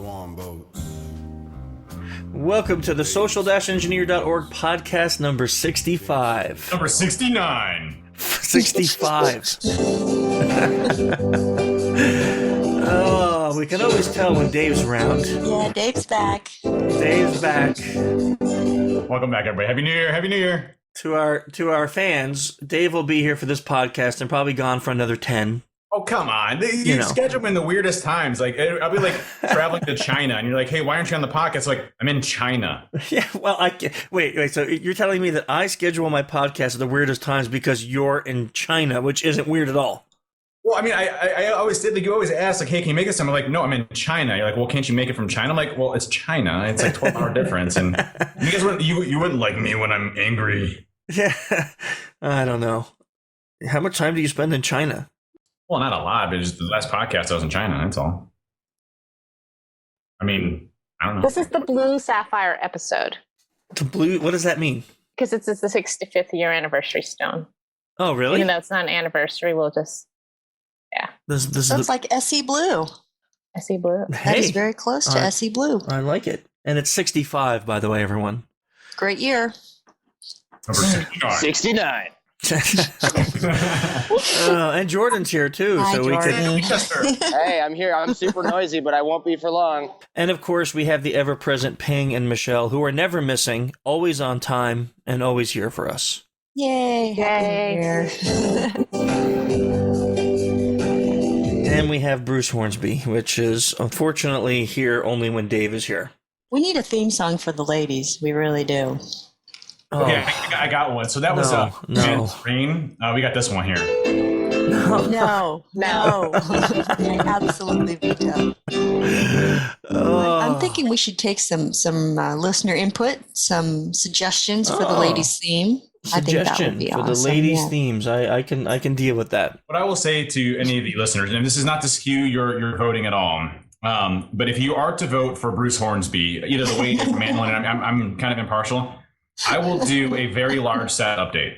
swan boats. Welcome to the social-engineer.org podcast number 65. Number 69. 65. Oh, we can always tell when Dave's around. Yeah, Dave's back. Dave's back. Welcome back, everybody. Happy New Year. Happy New Year. To our fans, Dave will be here for this podcast and probably gone for another 10. Oh, come on. You schedule them in the weirdest times. Like, I'll be like traveling to China and you're like, hey, why aren't you on the podcast? Like, I'm in China. Yeah, well, wait. So you're telling me that I schedule my podcast at the weirdest times because you're in China, which isn't weird at all. Well, I mean, I always did, like, you always ask, like, hey, can you make it something? I'm like, no, I'm in China. You're like, well, can't you make it from China? I'm like, well, it's China. It's like 12-hour difference. And you guys you wouldn't like me when I'm angry. Yeah, I don't know. How much time do you spend in China? Well, not a lot, but just the last podcast I was in China. That's all. I mean, I don't know. This is the Blue Sapphire episode. The blue, what does that mean? Because it's the 65th year anniversary stone. Oh, really? Even though it's not an anniversary, we'll just, yeah. So it's like SE Blue. SE Blue. Hey, That is very close to SE Blue. I like it. And it's 65, by the way, everyone. Great year. Number 69. 69. And Jordan's here too, Hi, so Jordan. we could. Hey, I'm here. I'm super noisy, but I won't be for long. And of course, we have the ever-present Ping and Michelle, who are never missing, always on time, and always here for us. Yay. Yay. Happy New Year. And we have Bruce Hornsby, which is unfortunately here only when Dave is here. We need a theme song for the ladies. We really do. Oh, Okay, I got one. So that was no. Rain. We got this one here. No. Absolutely veto. I'm thinking we should take some listener input, some suggestions for the ladies' theme. I think that would be for awesome. the ladies' yeah. themes. I can deal with that. What I will say to any of the listeners, and this is not to skew your voting at all, but if you are to vote for Bruce Hornsby, either the way from Mandolin, I'm kind of impartial. I will do a very large set update.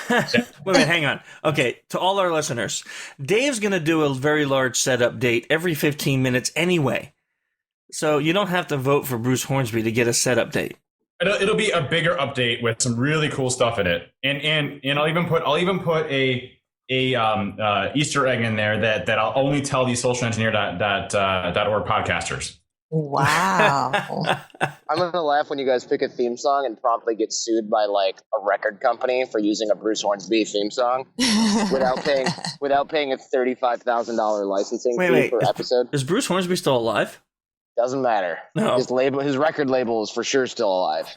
Wait a minute, hang on. Okay, to all our listeners, Dave's going to do a very large set update every 15 minutes anyway. So you don't have to vote for Bruce Hornsby to get a set update. It'll be a bigger update with some really cool stuff in it, and I'll even put a Easter egg in there that I'll only tell the socialengineer.org podcasters. Wow. I'm going to laugh when you guys pick a theme song and promptly get sued by like a record company for using a Bruce Hornsby theme song without paying a $35,000 licensing fee per episode. Is Bruce Hornsby still alive? Doesn't matter. No. His record label is for sure still alive.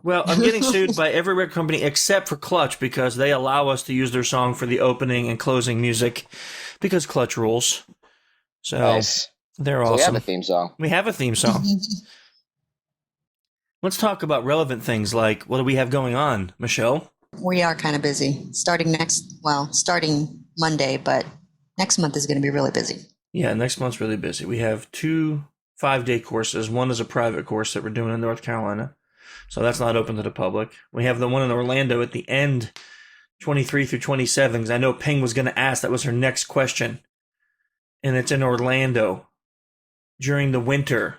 Well, I'm getting sued by every record company except for Clutch because they allow us to use their song for the opening and closing music because Clutch rules. So Nice. they're So awesome. we have a theme song. We have a theme song. Let's talk about relevant things like what do we have going on, Michelle? We are kind of busy. Starting Monday, but next month is going to be really busy. Yeah, next month's really busy. We have 2 5-day courses. One is a private course that we're doing in North Carolina, so that's not open to the public. We have the one in Orlando at the end, 23 through 27, because I know Ping was going to ask. That was her next question. And it's in Orlando during the winter.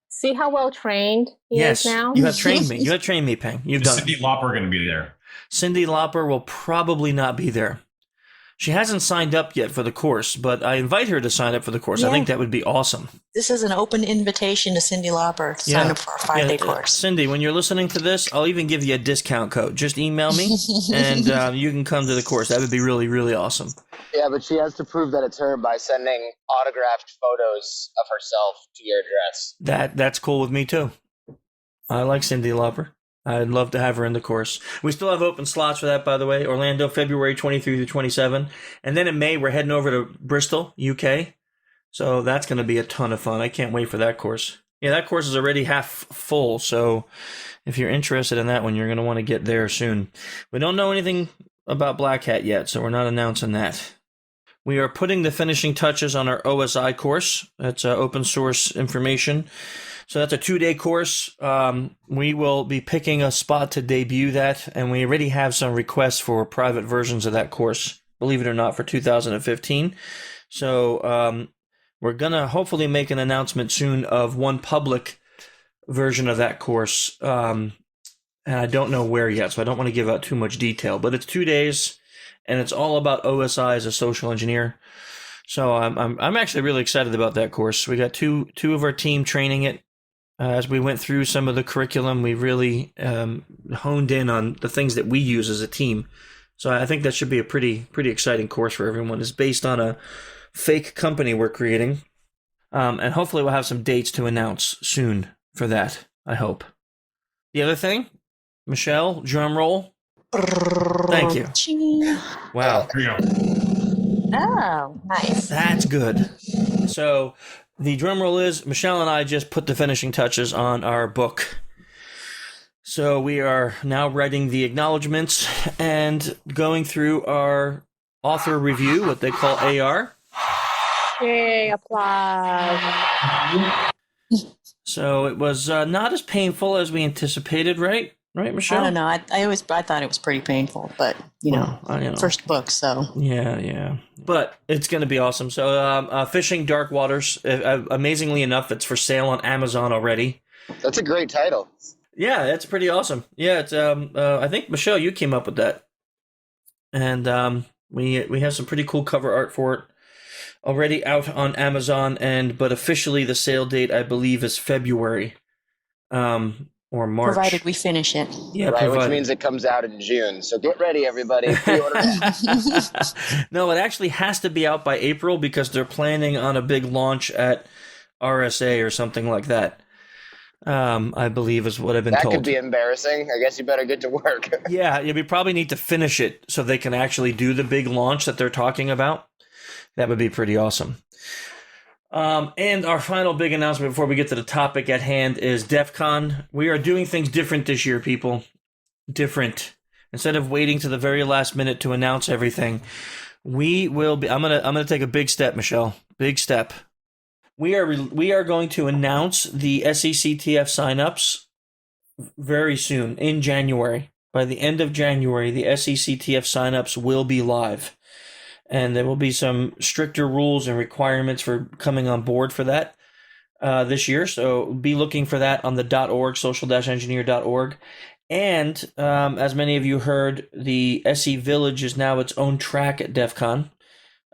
See how well trained he is now? You have trained me. You have trained me, Ping. You've done Cyndi Lauper going to be there. Cyndi Lauper will probably not be there. She hasn't signed up yet for the course, but I invite her to sign up for the course. Yeah. I think that would be awesome. This is an open invitation to Cyndi Lauper to sign up for a 5-day course. Cyndi, when you're listening to this, I'll even give you a discount code. Just email me, and you can come to the course. That would be really, really awesome. Yeah, but she has to prove that it's her by sending autographed photos of herself to your address. That's cool with me, too. I like Cyndi Lauper. I'd love to have her in the course. We still have open slots for that, by the way. Orlando, February 23 to 27. And then in May, we're heading over to Bristol, UK. So that's going to be a ton of fun. I can't wait for that course. Yeah, that course is already half full. So if you're interested in that one, you're going to want to get there soon. We don't know anything about Black Hat yet, so we're not announcing that. We are putting the finishing touches on our OSI course. That's open source information. So that's a 2-day course. We will be picking a spot to debut that, and we already have some requests for private versions of that course, believe it or not, for 2015. So We're going to hopefully make an announcement soon of one public version of that course. And I don't know where yet, so I don't want to give out too much detail. But it's 2 days, and it's all about OSI as a social engineer. So I'm actually really excited about that course. We got two of our team training it. As we went through some of the curriculum, we really honed in on the things that we use as a team. So I think that should be a pretty exciting course for everyone. It's based on a fake company we're creating. And hopefully we'll have some dates to announce soon for that, I hope. The other thing, Michelle, drum roll. Thank you. Wow. Here you go. Oh, nice. That's good. So the drum roll is Michelle and I just put the finishing touches on our book. So we are now writing the acknowledgments and going through our author review, what they call AR. Yay, applause. So it was not as painful as we anticipated, right? Right, Michelle? I don't know. I thought it was pretty painful, but first book, so yeah. But it's going to be awesome. So, Fishing Dark Waters. Amazingly enough, it's for sale on Amazon already. That's a great title. Yeah, it's pretty awesome. Yeah, it's. I think Michelle, you came up with that, and we have some pretty cool cover art for it already out on Amazon. But officially, the sale date I believe is February, or March, provided we finish it. Yeah, right, which means it comes out in June. So get ready, everybody. Pre-order now. No, it actually has to be out by April because they're planning on a big launch at RSA or something like that. I believe is what I've been told. That could be embarrassing. I guess you better get to work. Yeah, we probably need to finish it so they can actually do the big launch that they're talking about. That would be pretty awesome. And our final big announcement before we get to the topic at hand is DEF CON. We are doing things different this year, people. Different. Instead of waiting to the very last minute to announce everything, we will be. I'm gonna take a big step, Michelle. Big step. We are going to announce the SECTF signups very soon in January. By the end of January, the SECTF signups will be live. And there will be some stricter rules and requirements for coming on board for that this year. So be looking for that on the .org, social-engineer.org. And as many of you heard, the SE Village is now its own track at DEF CON.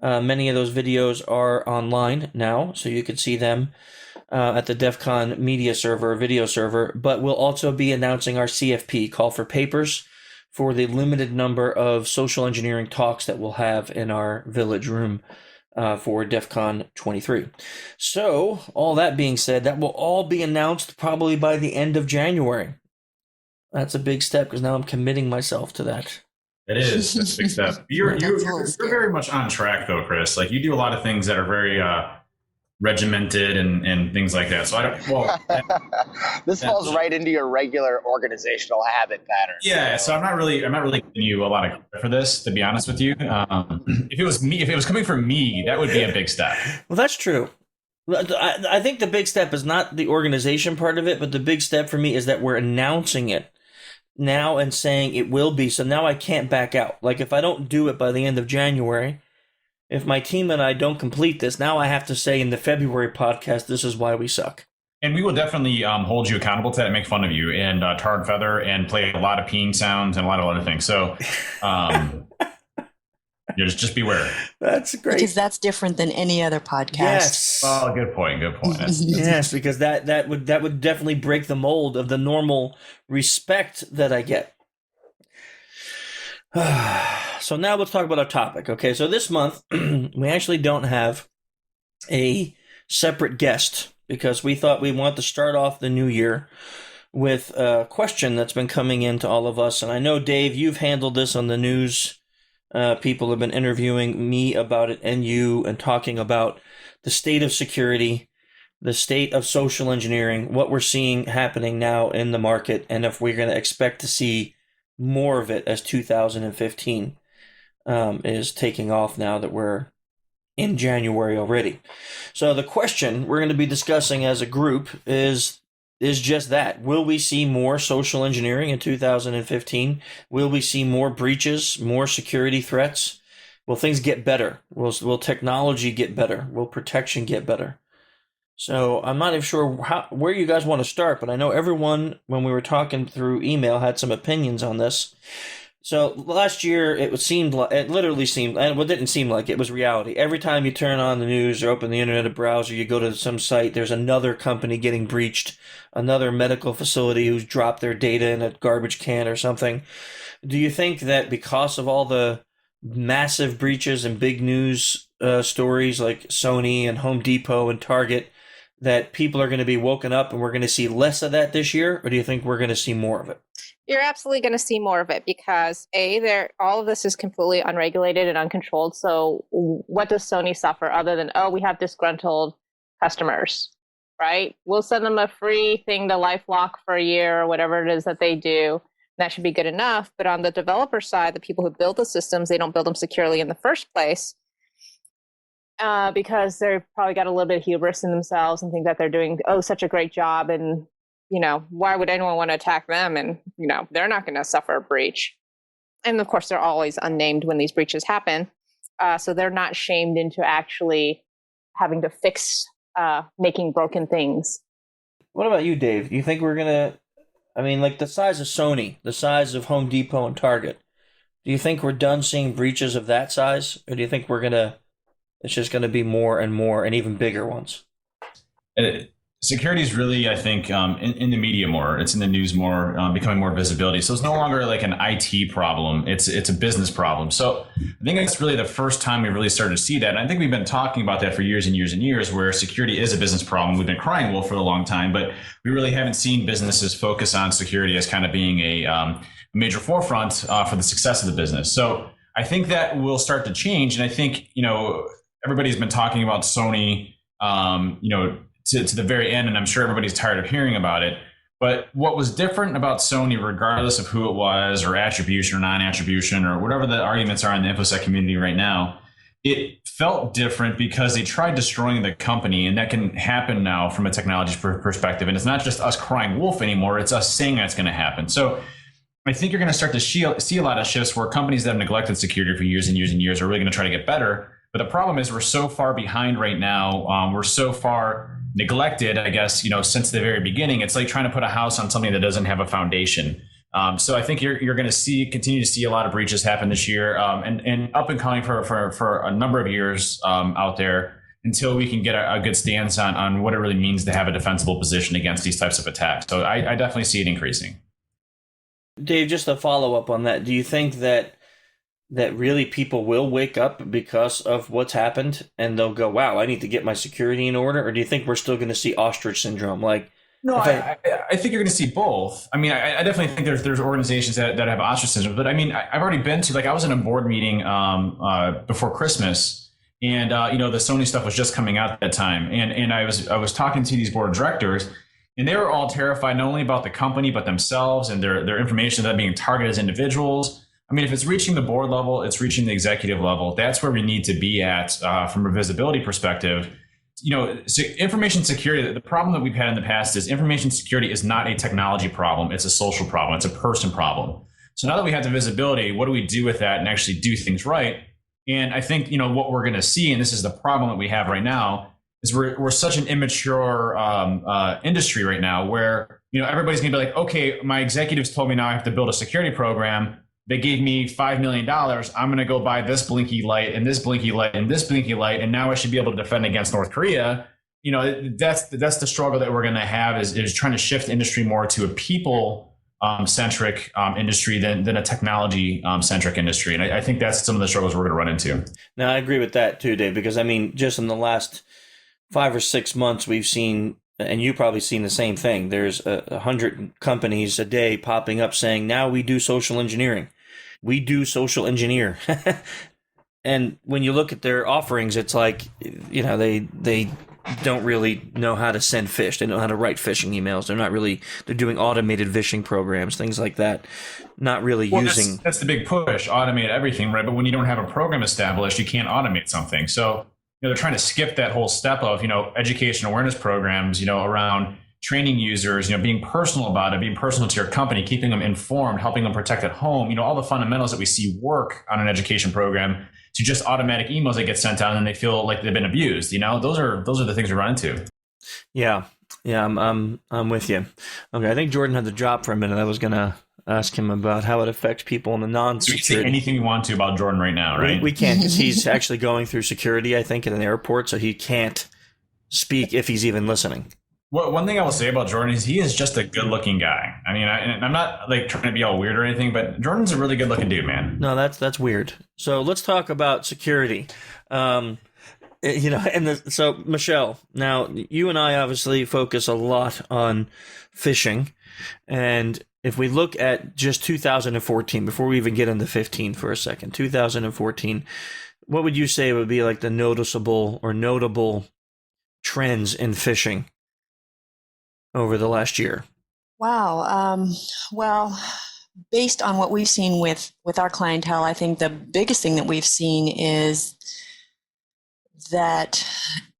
Many of those videos are online now, so you can see them at the DEF CON media server, video server. But we'll also be announcing our CFP, Call for Papers, for the limited number of social engineering talks that we'll have in our village room for DEF CON 23. So, all that being said, that will all be announced probably by the end of January. That's a big step because now I'm committing myself to that. It is. That's a big step. You're very much on track, though, Chris. Like, you do a lot of things that are very regimented and things like that. So I don't. Well, this falls right into your regular organizational habit pattern. Yeah. So I'm not really giving you a lot of credit for this, to be honest with you. If it was coming from me, that would be a big step. Well, that's true. I think the big step is not the organization part of it, but the big step for me is that we're announcing it now and saying it will be. So now I can't back out. Like if I don't do it by the end of January, if my team and I don't complete this, now I have to say in the February podcast, this is why we suck. And we will definitely hold you accountable to that and make fun of you and tar and feather and play a lot of peeing sounds and a lot of other things. So just beware. That's great. Because that's different than any other podcast. Yes. Oh, good point. Yes, because that would definitely break the mold of the normal respect that I get. So now let's talk about our topic. Okay, so this month we actually don't have a separate guest because we thought we want to start off the new year with a question that's been coming in to all of us. And I know, Dave, you've handled this on the news. People have been interviewing me about it and you and talking about the state of security, the state of social engineering, what we're seeing happening now in the market, and if we're going to expect to see more of it as 2015 is taking off now that we're in January already. So the question we're going to be discussing as a group is just that. Will we see more social engineering in 2015? Will we see more breaches, more security threats? will things get better? Will technology get better? Will protection get better? So I'm not even sure where you guys want to start, but I know everyone, when we were talking through email, had some opinions on this. So last year, it literally seemed, and it didn't seem like it was reality. Every time you turn on the news or open the internet or browser, you go to some site, there's another company getting breached, another medical facility who's dropped their data in a garbage can or something. Do you think that because of all the massive breaches and big news stories like Sony and Home Depot and Target, that people are going to be woken up and we're going to see less of that this year? Or do you think we're going to see more of it? You're absolutely going to see more of it because all of this is completely unregulated and uncontrolled. So what does Sony suffer other than, we have disgruntled customers, right? We'll send them a free thing to LifeLock for a year or whatever it is that they do. That should be good enough. But on the developer side, the people who build the systems, they don't build them securely in the first place because they've probably got a little bit of hubris in themselves and think that they're doing, such a great job. And why would anyone want to attack them? And, they're not going to suffer a breach. And of course, they're always unnamed when these breaches happen. So they're not shamed into actually having to fix making broken things. What about you, Dave? Do you think we're going to, like the size of Sony, the size of Home Depot and Target, do you think we're done seeing breaches of that size? Or do you think it's just going to be more and more and even bigger ones? Security is really, I think, in the media more. It's in the news more, becoming more visibility. So it's no longer like an IT problem. It's a business problem. So I think that's really the first time we really started to see that. And I think we've been talking about that for years and years and years, where security is a business problem. We've been crying wolf for a long time, but we really haven't seen businesses focus on security as kind of being a major forefront for the success of the business. So I think that will start to change. And I think, everybody's been talking about Sony, to the very end, and I'm sure everybody's tired of hearing about it. But what was different about Sony, regardless of who it was, or attribution or non-attribution, or whatever the arguments are in the InfoSec community right now, it felt different because they tried destroying the company, and that can happen now from a technology perspective. And it's not just us crying wolf anymore, it's us saying that's going to happen. So I think you're going to start to see a lot of shifts where companies that have neglected security for years and years and years are really going to try to get better. But the problem is we're so far behind right now. We're so far neglected, I guess, since the very beginning. It's like trying to put a house on something that doesn't have a foundation. So I think you're going to continue to see a lot of breaches happen this year, and up and coming for a number of years out there until we can get a good stance on what it really means to have a defensible position against these types of attacks. So I definitely see it increasing. Dave, just a follow up on that. Do you think that really people will wake up because of what's happened and they'll go, wow, I need to get my security in order? Or do you think we're still going to see ostrich syndrome? No, I think you're going to see both. I definitely think there's organizations that have ostrich syndrome, but I've already been to, I was in a board meeting before Christmas, and the Sony stuff was just coming out at that time, and I was talking to these board of directors, and they were all terrified not only about the company but themselves and their information that being targeted as individuals. If it's reaching the board level, it's reaching the executive level. That's where we need to be at from a visibility perspective. Information security, the problem that we've had in the past is information security is not a technology problem. It's a social problem. It's a person problem. So now that we have the visibility, what do we do with that and actually do things right? And I think, what we're going to see, and this is the problem that we have right now, is we're such an immature industry right now where, everybody's going to be like, okay, my executives told me now I have to build a security program. They gave me $5 million. I'm going to go buy this blinky light and this blinky light and this blinky light, and now I should be able to defend against North Korea. That's the struggle that we're going to have is trying to shift industry more to a people centric industry than a technology centric industry. And I think that's some of the struggles we're going to run into. No, I agree with that too, Dave, because just in the last 5 or 6 months, we've seen, and you've probably seen the same thing. There's 100 companies a day popping up saying, now we do social engineering. We do social engineer. And when you look at their offerings, it's like, they don't really know how to send fish. They know how to write phishing emails. They're doing automated phishing programs, things like that. Not really using. That's the big push, automate everything, right? But when you don't have a program established, you can't automate something. So, they're trying to skip that whole step of, education awareness programs, around, training users, being personal about it, being personal to your company, keeping them informed, helping them protect at home, all the fundamentals that we see work on an education program, to just automatic emails that get sent out and they feel like they've been abused. Those are the things we run into. Yeah, I'm with you. Okay, I think Jordan had to drop for a minute. I was gonna ask him about how it affects people in the non-security. We can say anything we want to about Jordan right now, right? We can't, because he's actually going through security, I think, at an airport, so he can't speak if he's even listening. Well, one thing I will say about Jordan is he is just a good-looking guy. I mean, I'm not like trying to be all weird or anything, but Jordan's a really good-looking dude, man. No, that's weird. So let's talk about security. So Michelle, now you and I obviously focus a lot on phishing, and if we look at just 2014, before we even get into 15 for a second, 2014, what would you say would be like the noticeable or notable trends in phishing over the last year? Wow. Well, based on what we've seen with our clientele, I think the biggest thing that we've seen is that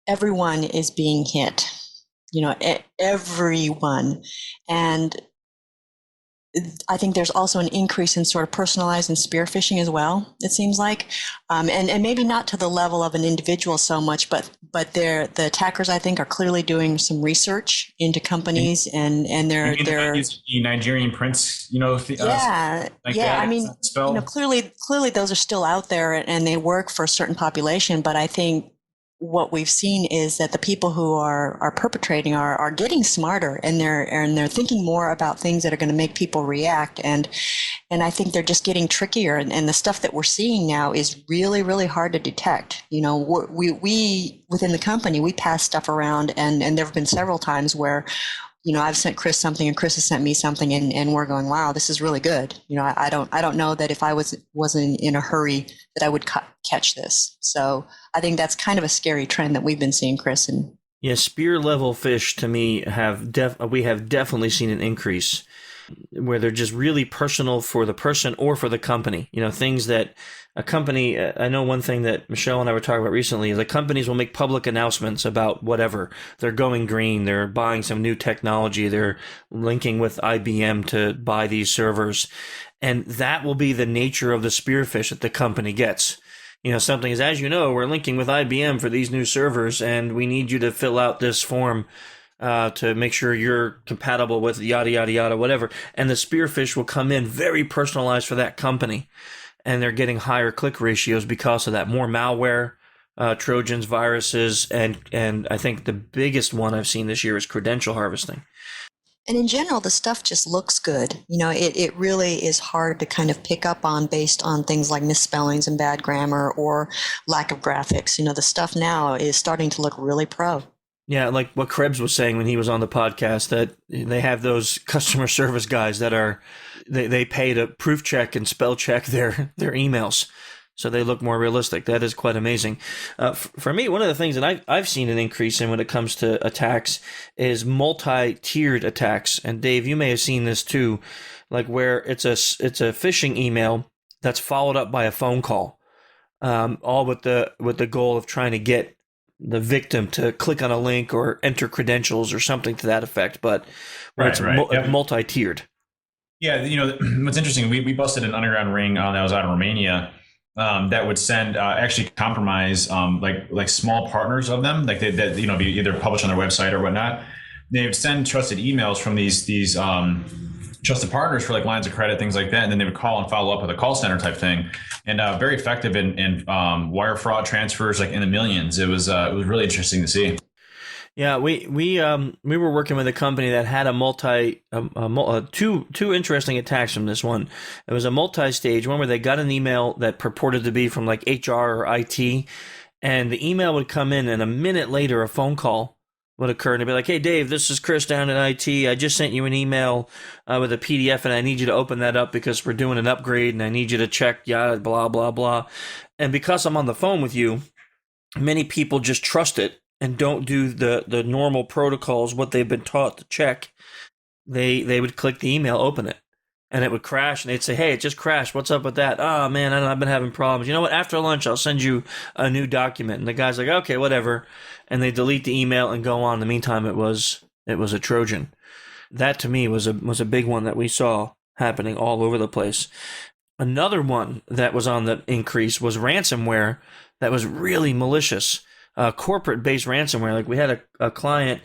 everyone is being hit, everyone. And I think there's also an increase in sort of personalized and spear phishing as well, it seems like. And maybe not to the level of an individual so much, but the attackers, I think, are clearly doing some research into companies and they're Nigerian prince, I mean, clearly those are still out there and they work for a certain population, but I think what we've seen is that the people who are perpetrating are getting smarter, and they're thinking more about things that are going to make people react, and I think they're just getting trickier, and the stuff that we're seeing now is really, really hard to detect. We within the company, we pass stuff around, and there have been several times where I've sent Chris something and Chris has sent me something, and we're going, wow, this is really good. I don't know that if I wasn't in a hurry that I would catch this. So I think that's kind of a scary trend that we've been seeing, Chris. And yeah, spear level fish to me we have definitely seen an increase where they're just really personal for the person or for the company. Things that a company, I know one thing that Michelle and I were talking about recently is that companies will make public announcements about whatever. They're going green. They're buying some new technology. They're linking with IBM to buy these servers. And that will be the nature of the spearfish that the company gets. Something is, as you know, we're linking with IBM for these new servers, and we need you to fill out this form to make sure you're compatible with yada, yada, yada, whatever. And the spearfish will come in very personalized for that company. And they're getting higher click ratios because of that. More malware, Trojans, viruses, and I think the biggest one I've seen this year is credential harvesting. And in general, the stuff just looks good. It really is hard to kind of pick up on based on things like misspellings and bad grammar or lack of graphics. The stuff now is starting to look really pro. Yeah, like what Krebs was saying when he was on the podcast, that they have those customer service guys that they pay to proof check and spell check their emails, so they look more realistic. That is quite amazing. For me, one of the things that I've seen an increase in when it comes to attacks is multi-tiered attacks. And Dave, you may have seen this too, like where it's a phishing email that's followed up by a phone call, all with the goal of trying to get the victim to click on a link or enter credentials or something to that effect, but it's multi-tiered. Yeah, what's interesting, we busted an underground ring that was out of Romania that would send actually compromise like small partners of them, like that be either published on their website or whatnot. They would send trusted emails from these trusted partners for like lines of credit, things like that, and then they would call and follow up with a call center type thing, and very effective in wire fraud transfers, like in the millions. It was really interesting to see. Yeah, we were working with a company that had two interesting attacks from this one. It was a multi-stage one where they got an email that purported to be from like HR or IT, and the email would come in, and a minute later a phone call would occur, and it'd be like, hey, Dave, this is Chris down at IT. I just sent you an email with a PDF, and I need you to open that up because we're doing an upgrade, and I need you to check, yada, blah, blah, blah. And because I'm on the phone with you, many people just trust it and don't do the normal protocols, what they've been taught to check. They would click the email, open it, and it would crash, and they'd say, hey, it just crashed. What's up with that? Oh, man, I've been having problems. You know what? After lunch, I'll send you a new document. And the guy's like, okay, whatever. And they delete the email and go on. In the meantime, it was it was a Trojan. That to me was a big one that we saw happening all over the place. Another one that was on the increase was ransomware that was really malicious, corporate-based ransomware. Like we had a client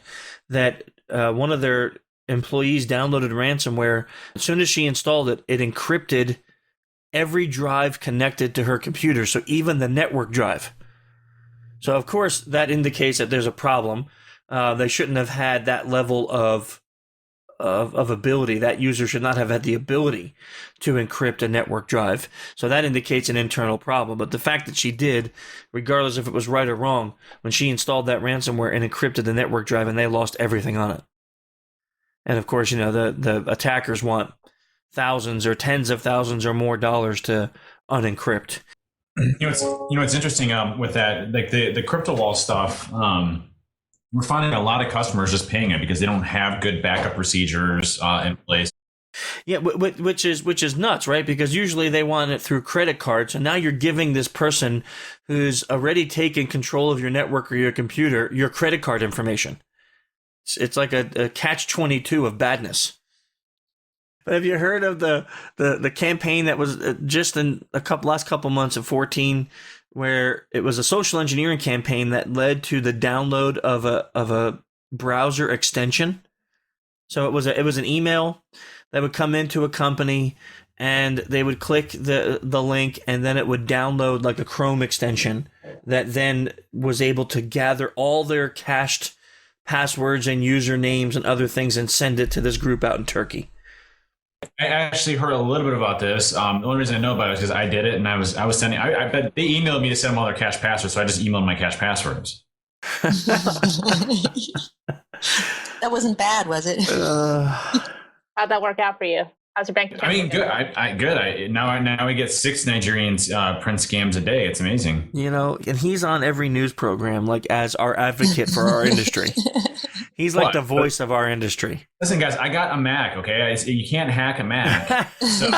that one of their employees downloaded ransomware. As soon as she installed it, it encrypted every drive connected to her computer, so even the network drive. So, of course, that indicates that there's a problem. They shouldn't have had that level of ability. That user should not have had the ability to encrypt a network drive. So that indicates an internal problem. But the fact that she did, regardless if it was right or wrong, when she installed that ransomware and encrypted the network drive, and they lost everything on it. And of course, the attackers want thousands or tens of thousands or more dollars to unencrypt. It's interesting with that, like the crypto wall stuff. We're finding a lot of customers just paying it because they don't have good backup procedures in place. Yeah, which is nuts, right? Because usually they want it through credit card. So now you're giving this person who's already taken control of your network or your computer your credit card information. It's like a catch-22 of badness. But have you heard of the campaign that was just in last couple months of 2014, where it was a social engineering campaign that led to the download of a browser extension? So it was an email that would come into a company, and they would click the link, and then it would download like a Chrome extension that then was able to gather all their cached passwords and usernames and other things and send it to this group out in Turkey. I actually heard a little bit about this. The only reason I know about it is because I did it, and I was sending. I bet they emailed me to send them all their cache passwords, so I just emailed my cache passwords. That wasn't bad, was it? How'd that work out for you? How's your bank account? I mean, good. Good. Now we get 6 Nigerians print scams a day. It's amazing. And he's on every news program, like as our advocate for our industry. He's like the voice of our industry. Listen, guys, I got a Mac, okay? You can't hack a Mac. So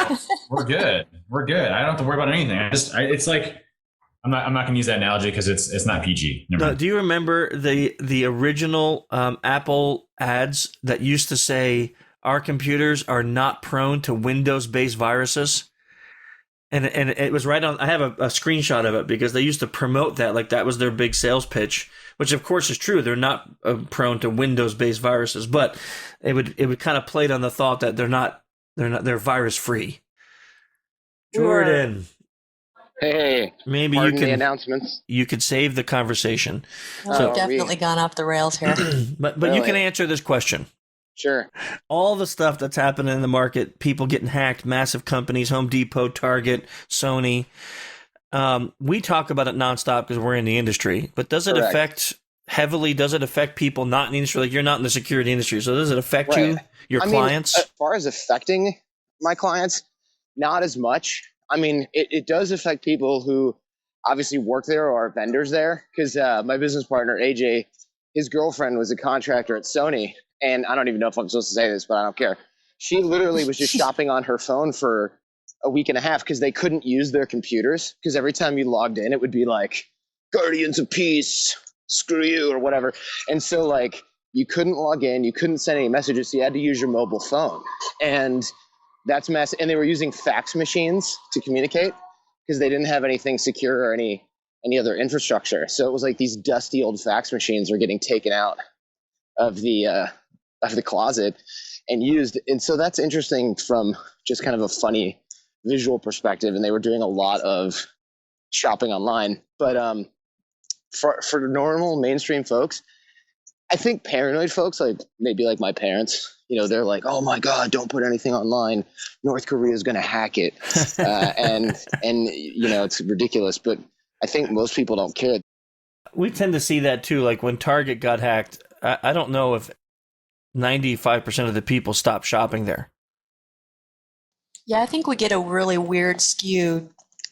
we're good. We're good. I don't have to worry about anything. It's like, I'm not going to use that analogy because it's not PG. No, do you remember the original Apple ads that used to say, our computers are not prone to Windows-based viruses? And it was right on. I have a screenshot of it because they used to promote that, like that was their big sales pitch, which of course is true. They're not prone to Windows-based viruses, but it would kind of play on the thought that they're virus-free. Jordan, hey, maybe you can. The announcements. You could save the conversation. We've definitely gone off the rails here. But really? You can answer this question. Sure. All the stuff that's happening in the market, people getting hacked, massive companies, Home Depot, Target, Sony. We talk about it nonstop because we're in the industry. But does it affect people not in the industry? Like you're not in the security industry. So does it affect your clients? As far as affecting my clients, not as much. I mean, it does affect people who obviously work there or are vendors there. Because my business partner, AJ, his girlfriend was a contractor at Sony. And I don't even know if I'm supposed to say this, but I don't care. She literally was just shopping on her phone for a week and a half because they couldn't use their computers. Because every time you logged in, it would be like, Guardians of Peace, screw you, or whatever. And so, like, you couldn't log in. You couldn't send any messages. So you had to use your mobile phone. And that's massive. And they were using fax machines to communicate because they didn't have anything secure or any other infrastructure. So it was like these dusty old fax machines were getting taken out of the closet and used. And so that's interesting from just kind of a funny visual perspective. And they were doing a lot of shopping online. But for normal mainstream folks, I think paranoid folks, like maybe like my parents, they're like, oh my God, don't put anything online. North Korea is going to hack it. And it's ridiculous. But I think most people don't care. We tend to see that too. Like when Target got hacked, I don't know if 95% of the people stopped shopping there. Yeah, I think we get a really weird skewed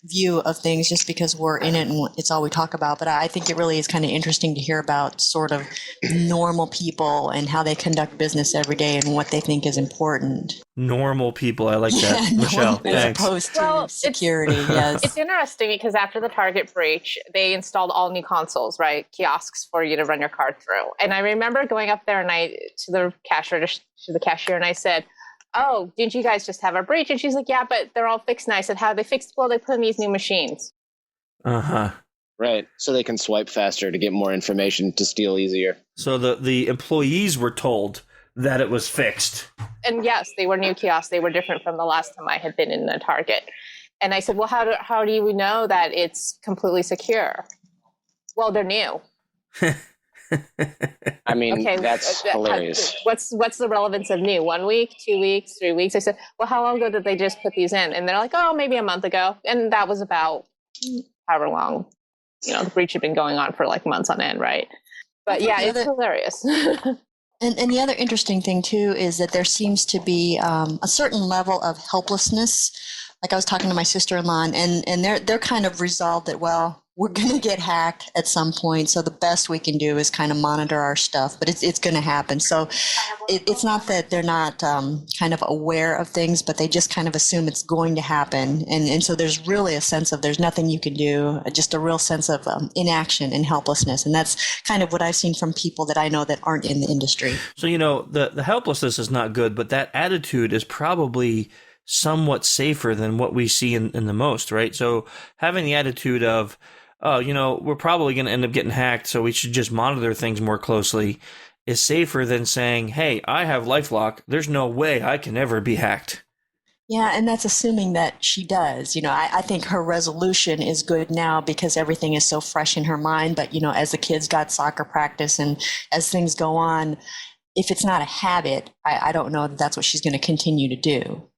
view of things just because we're in it and it's all we talk about. But I think it really is kind of interesting to hear about sort of normal people and how they conduct business every day and what they think is important. Normal people. I like that. Yeah, Michelle, as opposed to security. Yes. It's interesting because after the Target breach, they installed all new consoles, right? Kiosks for you to run your card through. And I remember going up there and to the cashier, and I said, "Oh, didn't you guys just have a breach?" And she's like, "Yeah, but they're all fixed now." I said, "How they fixed?" "Well, they put in these new machines." Uh-huh. Right. So they can swipe faster to get more information to steal easier. So the employees were told that it was fixed. And yes, they were new kiosks. They were different from the last time I had been in a Target. And I said, "Well, how do we know that it's completely secure?" "Well, they're new." I mean, okay, that's hilarious. What's the relevance of new? 1 week, 2 weeks, 3 weeks? I said, "Well, how long ago did they just put these in?" And they're like, "Oh, maybe a month ago." And that was about however long, the breach had been going on for like months on end, right? But yeah, it's hilarious. And the other interesting thing too is that there seems to be a certain level of helplessness. Like I was talking to my sister-in-law, and they're kind of resolved that, well, we're going to get hacked at some point. So the best we can do is kind of monitor our stuff, but it's going to happen. So it's not that they're not kind of aware of things, but they just kind of assume it's going to happen. And so there's really a sense of there's nothing you can do, just a real sense of inaction and helplessness. And that's kind of what I've seen from people that I know that aren't in the industry. So, the helplessness is not good, but that attitude is probably somewhat safer than what we see in the most, right? So having the attitude of, oh, we're probably going to end up getting hacked, so we should just monitor things more closely, is safer than saying, hey, I have LifeLock. There's no way I can ever be hacked. Yeah, and that's assuming that she does. I think her resolution is good now because everything is so fresh in her mind. But, as the kids got soccer practice and as things go on, if it's not a habit, I don't know that that's what she's going to continue to do.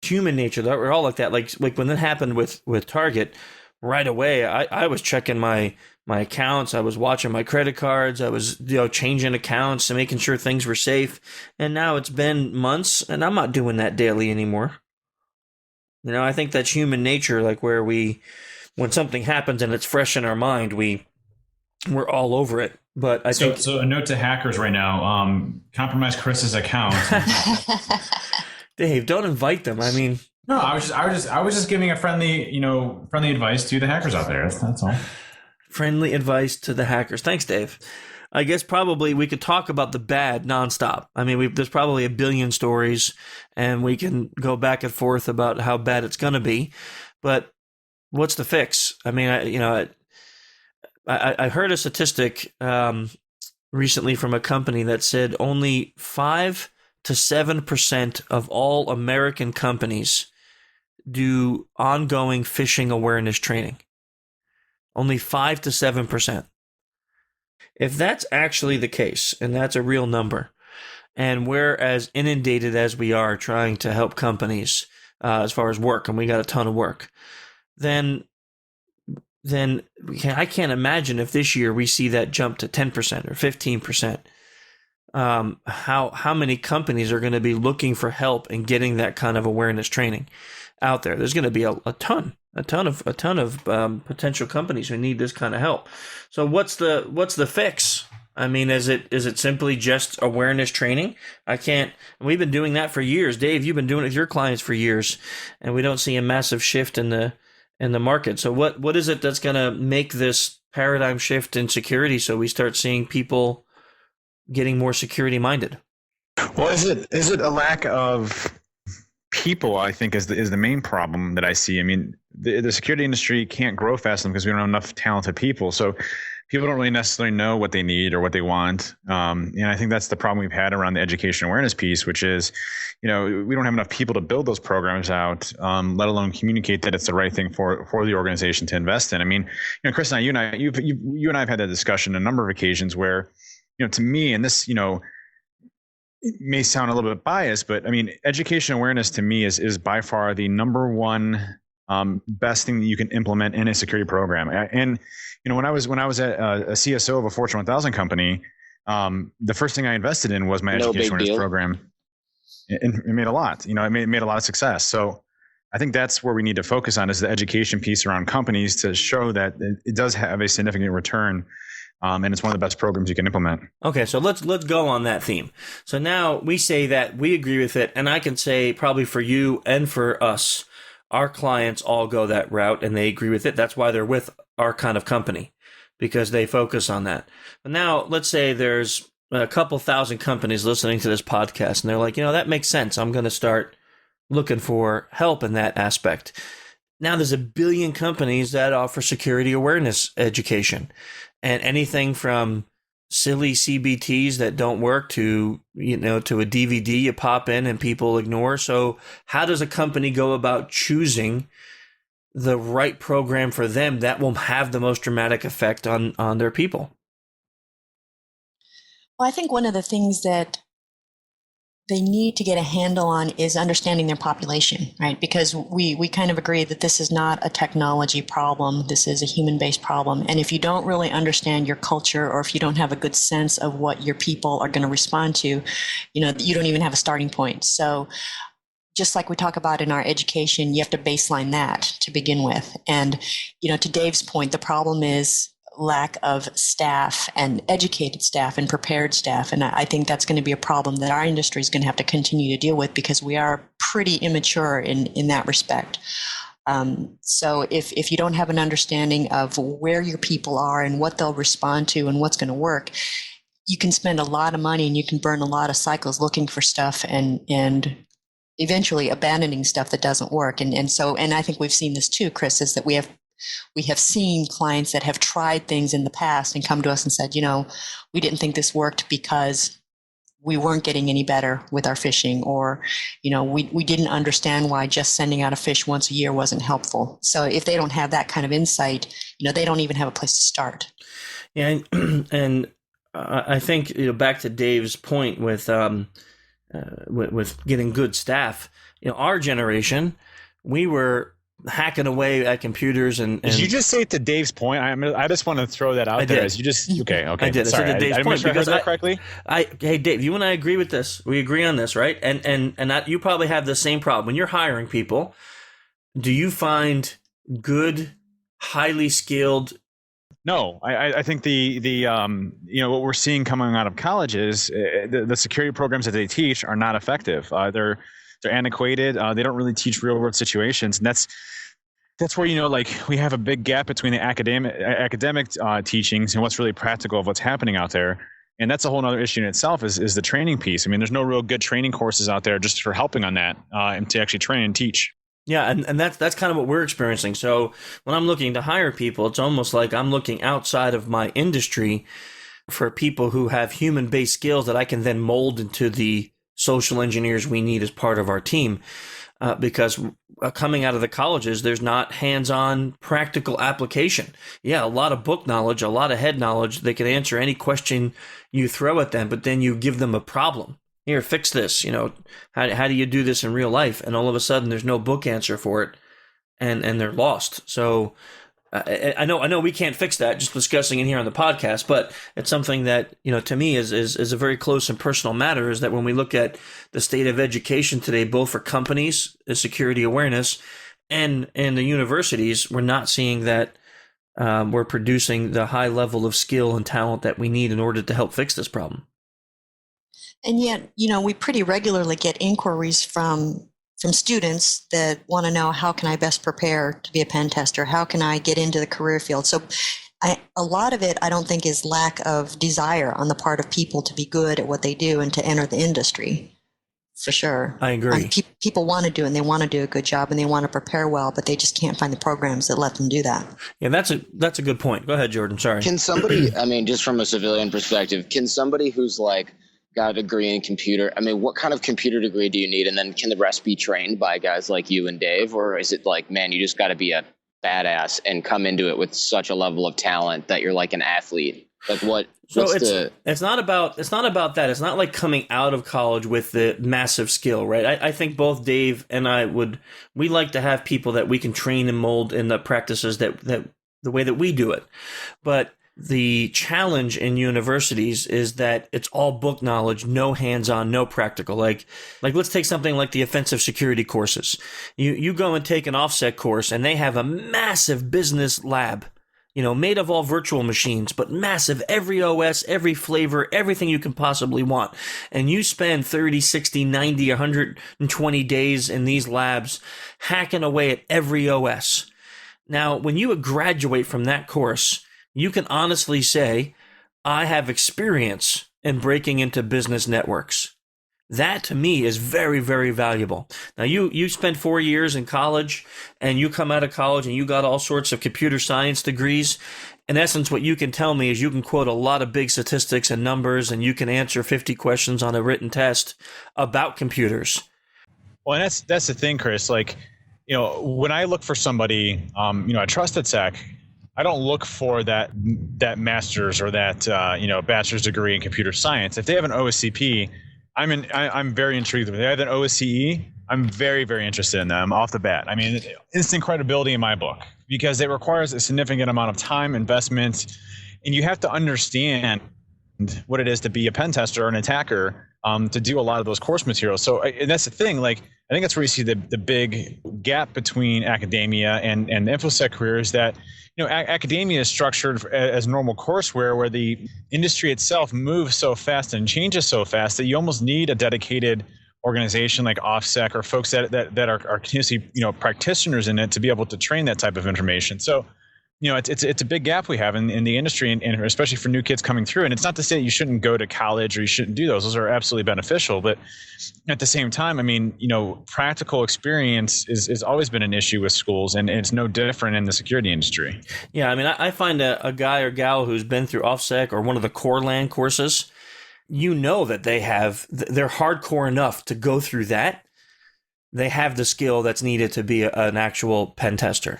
Human nature, that we're all like that. Like when that happened with Target, right away, I was checking my accounts. I was watching my credit cards. I was changing accounts and making sure things were safe. And now it's been months, and I'm not doing that daily anymore. I think that's human nature, like where when something happens and it's fresh in our mind, we're all over it. But I think so. A note to hackers right now: compromise Chris's account. Dave, don't invite them. I mean. No, I was just giving a friendly advice to the hackers out there. That's all. Friendly advice to the hackers. Thanks, Dave. I guess probably we could talk about the bad nonstop. I mean, there's probably a billion stories, and we can go back and forth about how bad it's going to be. But what's the fix? I mean, I heard a statistic recently from a company that said only 5 to 7% of all American companies do ongoing phishing awareness training. Only 5 to 7%. If that's actually the case, and that's a real number, and we're as inundated as we are trying to help companies as far as work, and we got a ton of work, then I can't imagine if this year we see that jump to 10% or 15%. How many companies are going to be looking for help in getting that kind of awareness training out there? There's going to be a ton of potential companies who need this kind of help. So what's the fix? I mean, is it simply just awareness training? We've been doing that for years. Dave, you've been doing it with your clients for years, and we don't see a massive shift in the market. So what is it that's going to make this paradigm shift in security so we start seeing people getting more security minded? Well, is it a lack of people? I think is the main problem that I see. I mean, the security industry can't grow fast enough because we don't have enough talented people. So people don't really necessarily know what they need or what they want. And I think that's the problem we've had around the education awareness piece, which is, we don't have enough people to build those programs out, let alone communicate that it's the right thing for the organization to invest in. I mean, Chris and I, you and I have had that discussion a number of occasions where, to me, and this, it may sound a little bit biased, but I mean, education awareness to me is by far the number one best thing that you can implement in a security program. And when I was at a CSO of a Fortune 1000 company, the first thing I invested in was my education awareness program. It made a lot. It made a lot of success. So I think that's where we need to focus on, is the education piece around companies to show that it does have a significant return. And it's one of the best programs you can implement. Okay, so let's go on that theme. So now we say that we agree with it, and I can say probably for you and for us, our clients all go that route and they agree with it. That's why they're with our kind of company, because they focus on that. But now let's say there's a couple thousand companies listening to this podcast and they're like, that makes sense. I'm going to start looking for help in that aspect. Now there's a billion companies that offer security awareness education. And anything from silly CBTs that don't work to a DVD you pop in and people ignore. So how does a company go about choosing the right program for them that will have the most dramatic effect on their people? Well, I think one of the things that they need to get a handle on is understanding their population, right? Because we kind of agree that this is not a technology problem. This is a human-based problem. And if you don't really understand your culture, or if you don't have a good sense of what your people are going to respond to, you don't even have a starting point. So just like we talk about in our education, you have to baseline that to begin with. And, to Dave's point, the problem is lack of staff and educated staff and prepared staff. And I think that's going to be a problem that our industry is going to have to continue to deal with, because we are pretty immature in that respect. So if you don't have an understanding of where your people are and what they'll respond to and what's going to work, you can spend a lot of money and you can burn a lot of cycles looking for stuff and eventually abandoning stuff that doesn't work. And I think we've seen this too, Chris, is that we have seen clients that have tried things in the past and come to us and said, we didn't think this worked because we weren't getting any better with our fishing, or, we didn't understand why just sending out a fish once a year wasn't helpful. So if they don't have that kind of insight, they don't even have a place to start. Yeah. And I think, back to Dave's point with getting good staff, our generation, we were hacking away at computers and Did you just say to Dave's point? I just want to throw that out there. As you just okay. I did. Sorry, I said to Dave's point because I heard that correctly. Hey Dave, you and I agree with this. We agree on this, right? And you probably have the same problem when you're hiring people. Do you find good, highly skilled? No, I think the what we're seeing coming out of colleges, the security programs that they teach are not effective. They're antiquated. They don't really teach real world situations, and that's where we have a big gap between the academic teachings and what's really practical of what's happening out there. And that's a whole other issue in itself is the training piece. I mean, there's no real good training courses out there just for helping on that and to actually train and teach. Yeah, and that's kind of what we're experiencing. So when I'm looking to hire people, it's almost like I'm looking outside of my industry for people who have human-based skills that I can then mold into the social engineers we need as part of our team. Because coming out of the colleges, there's not hands-on practical application. Yeah, a lot of book knowledge, a lot of head knowledge. They can answer any question you throw at them, but then you give them a problem. Here, fix this. How do you do this in real life? And all of a sudden, there's no book answer for it, and they're lost. So I know we can't fix that just discussing it here on the podcast, but it's something that to me is a very close and personal matter. Is that when we look at the state of education today, both for companies, security awareness, and the universities, we're not seeing that we're producing the high level of skill and talent that we need in order to help fix this problem. And yet, we pretty regularly get inquiries from students that want to know, how can I best prepare to be a pen tester? How can I get into the career field? So a lot of it, I don't think, is lack of desire on the part of people to be good at what they do and to enter the industry. For sure. I agree. People want to do it, and they want to do a good job, and they want to prepare well, but they just can't find the programs that let them do that. Yeah, that's a good point. Go ahead, Jordan. Sorry. Can somebody, just from a civilian perspective, can somebody who's got a degree in computer, what kind of computer degree do you need? And then can the rest be trained by guys like you and Dave? Or is it you just got to be a badass and come into it with such a level of talent that you're like an athlete? It's not about that. It's not like coming out of college with the massive skill, right? I think both Dave and I we like to have people that we can train and mold in the practices that the way that we do it. But The challenge in universities is that it's all book knowledge, no hands-on, no practical. Like let's take something like the offensive security courses. You go and take an offset course and they have a massive business lab, made of all virtual machines, but massive, every OS, every flavor, everything you can possibly want. And you spend 30, 60, 90, 120 days in these labs hacking away at every OS. Now, when you graduate from that course, you can honestly say, I have experience in breaking into business networks. That to me is very, very valuable. Now you spent 4 years in college and you come out of college and you got all sorts of computer science degrees. In essence, what you can tell me is you can quote a lot of big statistics and numbers and you can answer 50 questions on a written test about computers. Well, and that's the thing, Chris. Like, when I look for somebody, at Trusted Sec, I don't look for that master's or that bachelor's degree in computer science. If they have an OSCP, I'm very intrigued. If they have an OSCE, I'm very, very interested in them off the bat. I mean, instant credibility in my book because it requires a significant amount of time, investment, and you have to understand what it is to be a pen tester or an attacker to do a lot of those course materials. So, and that's the thing. Like, I think that's where you see the big gap between academia and the InfoSec career is that academia is structured as normal courseware where the industry itself moves so fast and changes so fast that you almost need a dedicated organization like OffSec or folks that are continuously practitioners in it to be able to train that type of information. So it's a big gap we have in the industry and especially for new kids coming through. And it's not to say that you shouldn't go to college or you shouldn't do those. Those are absolutely beneficial. But at the same time, I mean, practical experience is always been an issue with schools and it's no different in the security industry. Yeah. I mean, I find a guy or gal who's been through OffSec or one of the core LAN courses, that they're hardcore enough to go through that. They have the skill that's needed to be an actual pen tester.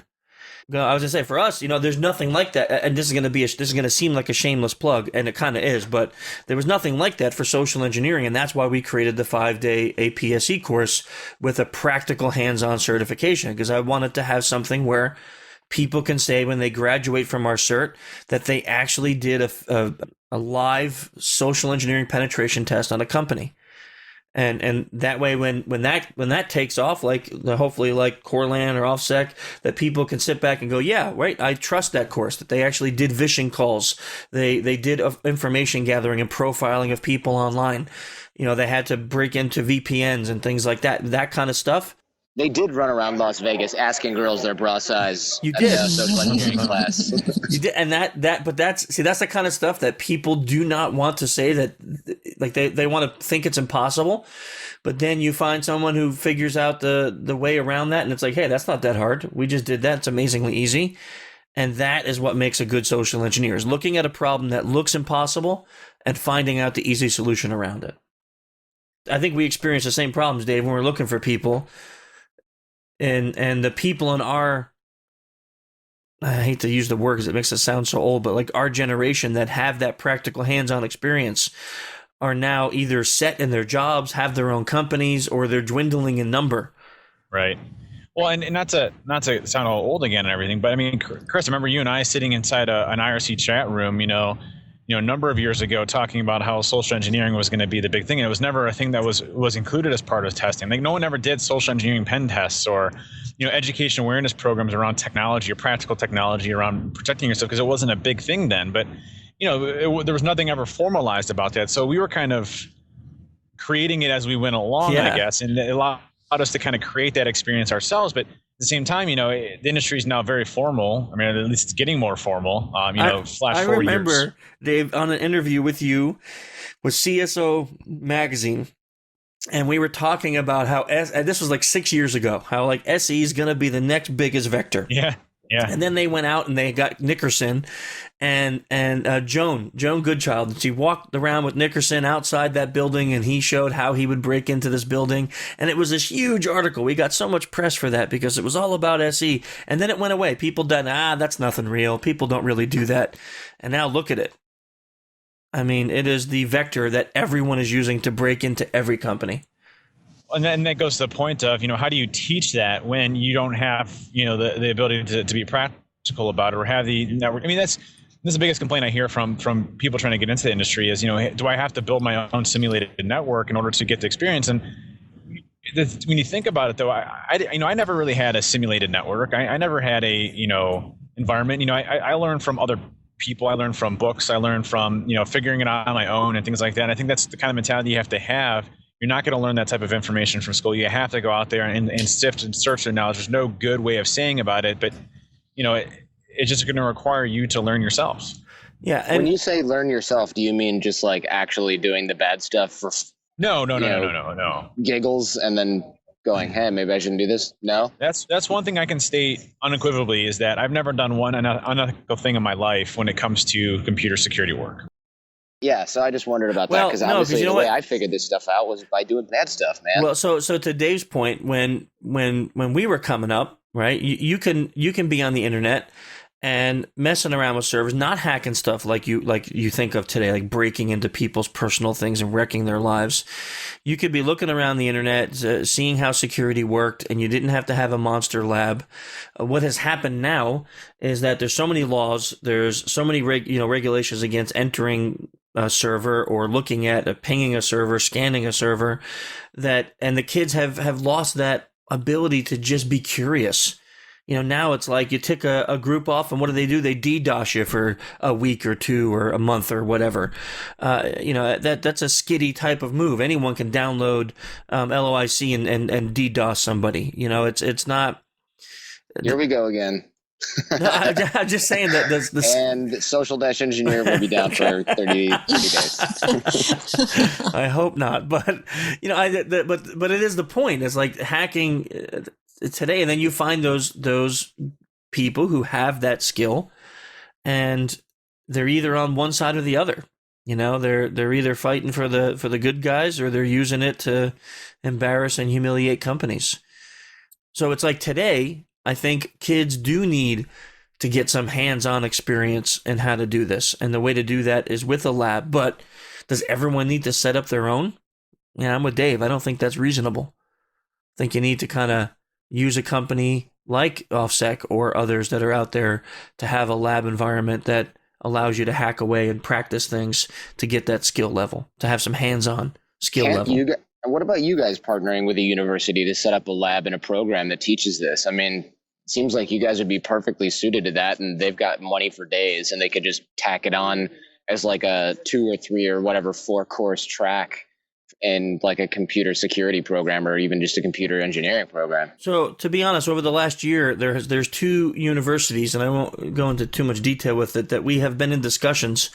I was gonna say for us, there's nothing like that, and this is gonna seem like a shameless plug, and it kind of is, but there was nothing like that for social engineering, and that's why we created the 5-day APSE course with a practical hands-on certification, because I wanted to have something where people can say when they graduate from our cert that they actually did a live social engineering penetration test on a company. And that way, when that takes off, hopefully like Corlan or OffSec, that people can sit back and go, yeah, right, I trust that course, that they actually did vishing calls. They did information gathering and profiling of people online. They had to break into VPNs and things like that. That kind of stuff. They did run around Las Vegas asking girls their bra size. You did. Social engineering class. You did, and that's the kind of stuff that people do not want to say that, like they want to think it's impossible, but then you find someone who figures out the way around that, and it's like, hey, that's not that hard. We just did that. It's amazingly easy, and that is what makes a good social engineer: is looking at a problem that looks impossible and finding out the easy solution around it. I think we experience the same problems, Dave, when we're looking for people. And the people in I hate to use the word because it makes it sound so old, but like our generation that have that practical hands-on experience are now either set in their jobs, have their own companies, or they're dwindling in number. Right. Well, and not to sound all old again and everything, but I mean, Chris, I remember you and I sitting inside an IRC chat room, a number of years ago, talking about how social engineering was going to be the big thing. And it was never a thing that was included as part of testing. Like no one ever did social engineering pen tests or, education awareness programs around technology or practical technology around protecting yourself because it wasn't a big thing then. But, there was nothing ever formalized about that. So we were kind of creating it as we went along, I guess, and it allowed us to kind of create that experience ourselves. But at the same time, the industry is now very formal. I mean, at least it's getting more formal. I remember, Dave, on an interview with you with CSO Magazine, and we were talking about how this was like 6 years ago, how like SE is going to be the next biggest vector. Yeah. Yeah. And then they went out and they got Nickerson and Joan Goodchild. And she walked around with Nickerson outside that building, and he showed how he would break into this building. And it was this huge article. We got so much press for that because it was all about SE. And then it went away. People did, that's nothing real. People don't really do that. And now look at it. I mean, it is the vector that everyone is using to break into every company. And then that goes to the point of, how do you teach that when you don't have, the ability to be practical about it or have the network? I mean, this is the biggest complaint I hear from people trying to get into the industry is, do I have to build my own simulated network in order to get the experience? And when you think about it, though, I never really had a simulated network. I never had a, environment. I learned from other people. I learned from books. I learned from, figuring it out on my own and things like that. And I think that's the kind of mentality you have to have. You're not going to learn that type of information from school. You have to go out there and sift and search the knowledge. There's no good way of saying about it, but, it's just going to require you to learn yourselves. Yeah. And when you say learn yourself, do you mean just like actually doing the bad stuff for No. giggles and then going, hey, maybe I shouldn't do this? No? That's one thing I can state unequivocally is that I've never done one unethical thing in my life when it comes to computer security work. Yeah, so I just wondered about that because obviously the way I figured this stuff out was by doing bad stuff, man. Well, so to Dave's point, when we were coming up, right, you can be on the internet and messing around with servers, not hacking stuff like you think of today, like breaking into people's personal things and wrecking their lives. You could be looking around the internet, seeing how security worked, and you didn't have to have a monster lab. What has happened now is that there's so many laws, there's so many regulations against entering a server or looking at pinging a server, scanning a server, and the kids have lost that ability to just be curious. Now it's like you tick a group off, and what do? They DDoS you for a week or two or a month or whatever. That's a skitty type of move. Anyone can download LOIC and DDoS somebody. It's not. Here we go again. No, I'm just saying that this and social-engineer will be down for 30 days. I hope not, but but it is the point. It's like hacking today, and then you find those people who have that skill, and they're either on one side or the other. They're either fighting for the good guys or they're using it to embarrass and humiliate companies. So it's like today, I think kids do need to get some hands-on experience in how to do this. And the way to do that is with a lab. But does everyone need to set up their own? Yeah, I'm with Dave. I don't think that's reasonable. I think you need to kind of use a company like OffSec or others that are out there to have a lab environment that allows you to hack away and practice things to get that skill level, to have some hands-on skill level. What about you guys partnering with a university to set up a lab and a program that teaches this? I mean, it seems like you guys would be perfectly suited to that, and they've got money for days, and they could just tack it on as like a 2 or 3 or whatever 4-course track in like a computer security program or even just a computer engineering program. So to be honest, over the last year, there's 2 universities, and I won't go into too much detail with it, that we have been in discussions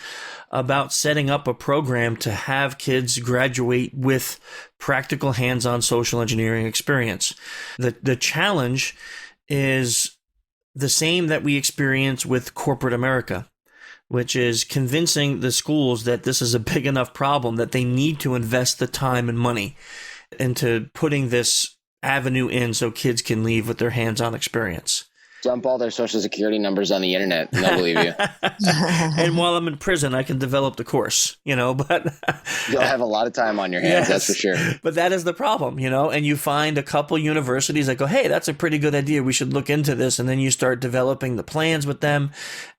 about setting up a program to have kids graduate with practical hands-on social engineering experience. The challenge is the same that we experience with corporate America, which is convincing the schools that this is a big enough problem that they need to invest the time and money into putting this avenue in so kids can leave with their hands-on experience. Dump all their social security numbers on the internet and they'll believe you. And while I'm in prison, I can develop the course, but you'll have a lot of time on your hands. Yes, that's for sure. But that is the problem, and you find a couple universities that go, hey, that's a pretty good idea. We should look into this. And then you start developing the plans with them.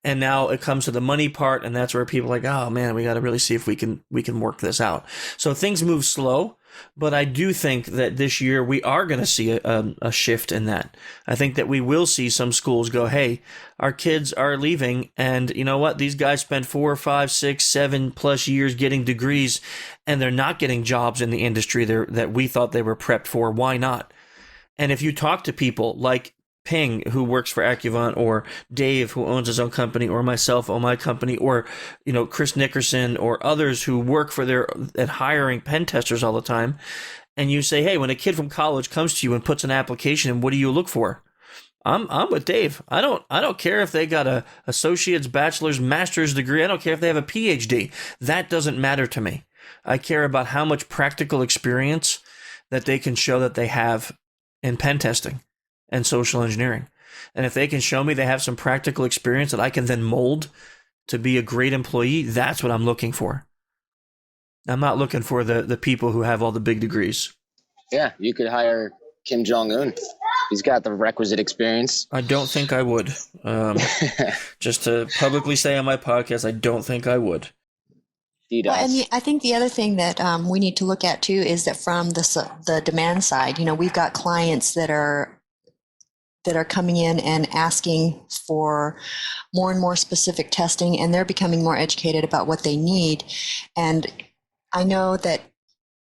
And now it comes to the money part. And that's where people are like, oh man, we got to really see if we can work this out. So things move slow. But I do think that this year we are going to see a shift in that. I think that we will see some schools go, hey, our kids are leaving, and you know what? These guys spent 4, 5, 6, 7 plus years getting degrees, and they're not getting jobs in the industry that we thought they were prepped for. Why not? And if you talk to people like Ping, who works for Accuvant, or Dave, who owns his own company, or myself own my company, or Chris Nickerson, or others who work at hiring pen testers all the time, and you say, hey, when a kid from college comes to you and puts an application in, what do you look for? I'm with Dave. I don't care if they got a associate's, bachelor's, master's degree. I don't care if they have a PhD. That doesn't matter to me. I care about how much practical experience that they can show that they have in pen testing and social engineering. And if they can show me they have some practical experience that I can then mold to be a great employee, that's what I'm looking for. I'm not looking for the people who have all the big degrees. Yeah, you could hire Kim Jong-un. He's got the requisite experience. I don't think I would. Just to publicly say on my podcast, I don't think I would. He does. Well, and I think the other thing that we need to look at too is that from the demand side, we've got clients that are coming in and asking for more and more specific testing, and they're becoming more educated about what they need. And I know that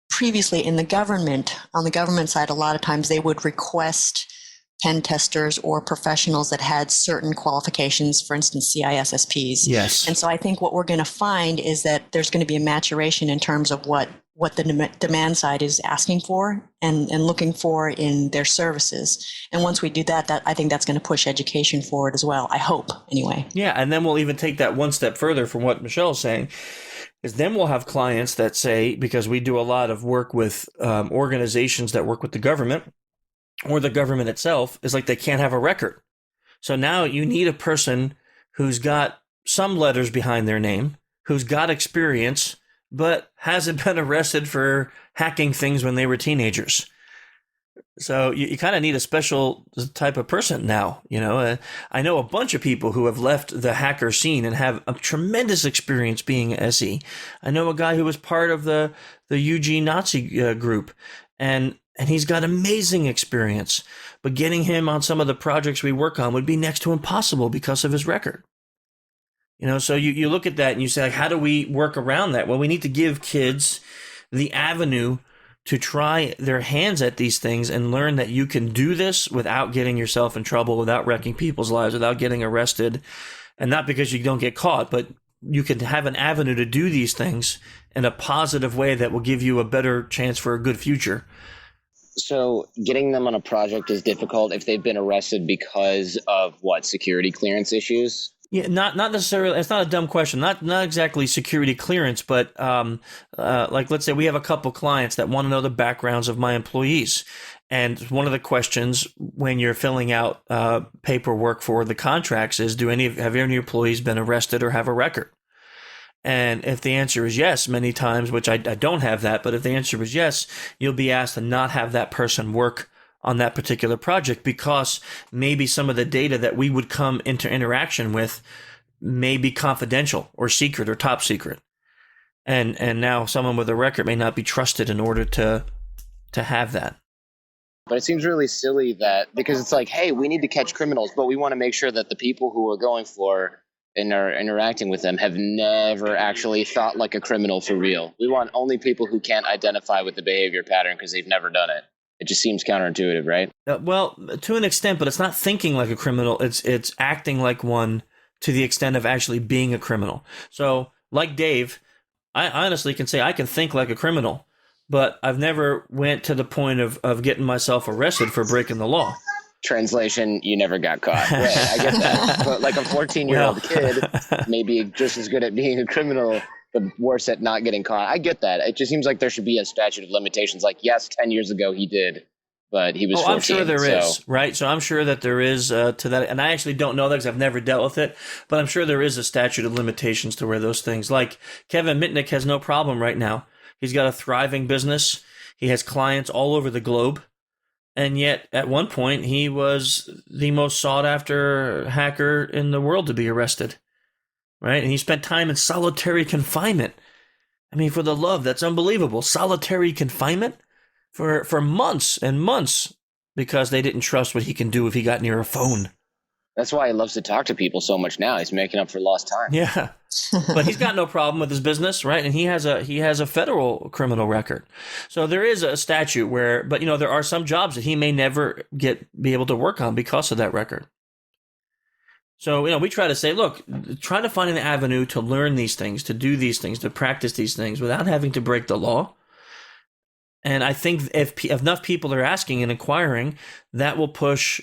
previously on the government side, a lot of times they would request pen testers or professionals that had certain qualifications, for instance, CISSPs. Yes. And so I think what we're going to find is that there's going to be a maturation in terms of what the demand side is asking for and looking for in their services. And once we do that, I think that's going to push education forward as well. I hope, anyway. Yeah, and then we'll even take that one step further from what Michelle's saying, is then we'll have clients that say, because we do a lot of work with organizations that work with the government, or the government itself, is like they can't have a record. So now you need a person who's got some letters behind their name, who's got experience, but hasn't been arrested for hacking things when they were teenagers. So you kind of need a special type of person now. I know a bunch of people who have left the hacker scene and have a tremendous experience being SE. I know a guy who was part of the UG Nazi group, and he's got amazing experience. But getting him on some of the projects we work on would be next to impossible because of his record. So you look at that and you say, how do we work around that? Well, we need to give kids the avenue to try their hands at these things and learn that you can do this without getting yourself in trouble, without wrecking people's lives, without getting arrested. And not because you don't get caught, but you can have an avenue to do these things in a positive way that will give you a better chance for a good future. So getting them on a project is difficult if they've been arrested because of security clearance issues? Yeah, not necessarily. It's not a dumb question. Not exactly security clearance, but like let's say we have a couple clients that want to know the backgrounds of my employees, and one of the questions when you're filling out paperwork for the contracts is, have any of your employees been arrested or have a record? And if the answer is yes, many times, which I don't have that, but if the answer is yes, you'll be asked to not have that person work on that particular project because maybe some of the data that we would come into interaction with may be confidential or secret or top secret. And now someone with a record may not be trusted in order to have that. But it seems really silly that, because it's like, hey, we need to catch criminals, but we want to make sure that the people who are going for and are interacting with them have never actually thought like a criminal for real. We want only people who can't identify with the behavior pattern because they've never done it. It just seems counterintuitive, right? Well, to an extent, but it's not thinking like a criminal. It's acting like one to the extent of actually being a criminal. So, like Dave, I honestly can say I can think like a criminal, but I've never went to the point of getting myself arrested for breaking the law. Translation, you never got caught. Right, I get that. But like a 14-year-old kid may be just as good at being a criminal, but worse at not getting caught. I get that. It just seems like there should be a statute of limitations. Like, yes, 10 years ago he did, but he was 14. I'm sure there is, right? So I'm sure that there is to that. And I actually don't know that because I've never dealt with it, but I'm sure there is a statute of limitations to where those things, like Kevin Mitnick has no problem right now. He's got a thriving business. He has clients all over the globe. And yet, at one point, he was the most sought-after hacker in the world to be arrested, right? And he spent time in solitary confinement. I mean, for the love, that's unbelievable. Solitary confinement for months and months because they didn't trust what he can do if he got near a phone. That's why he loves to talk to people so much now. He's making up for lost time. Yeah. But he's got no problem with his business, right? And he has a federal criminal record. So there is a statute where, but there are some jobs that he may never be able to work on because of that record. So, we try to say, look, try to find an avenue to learn these things, to do these things, to practice these things without having to break the law. And I think if enough people are asking and inquiring, that will push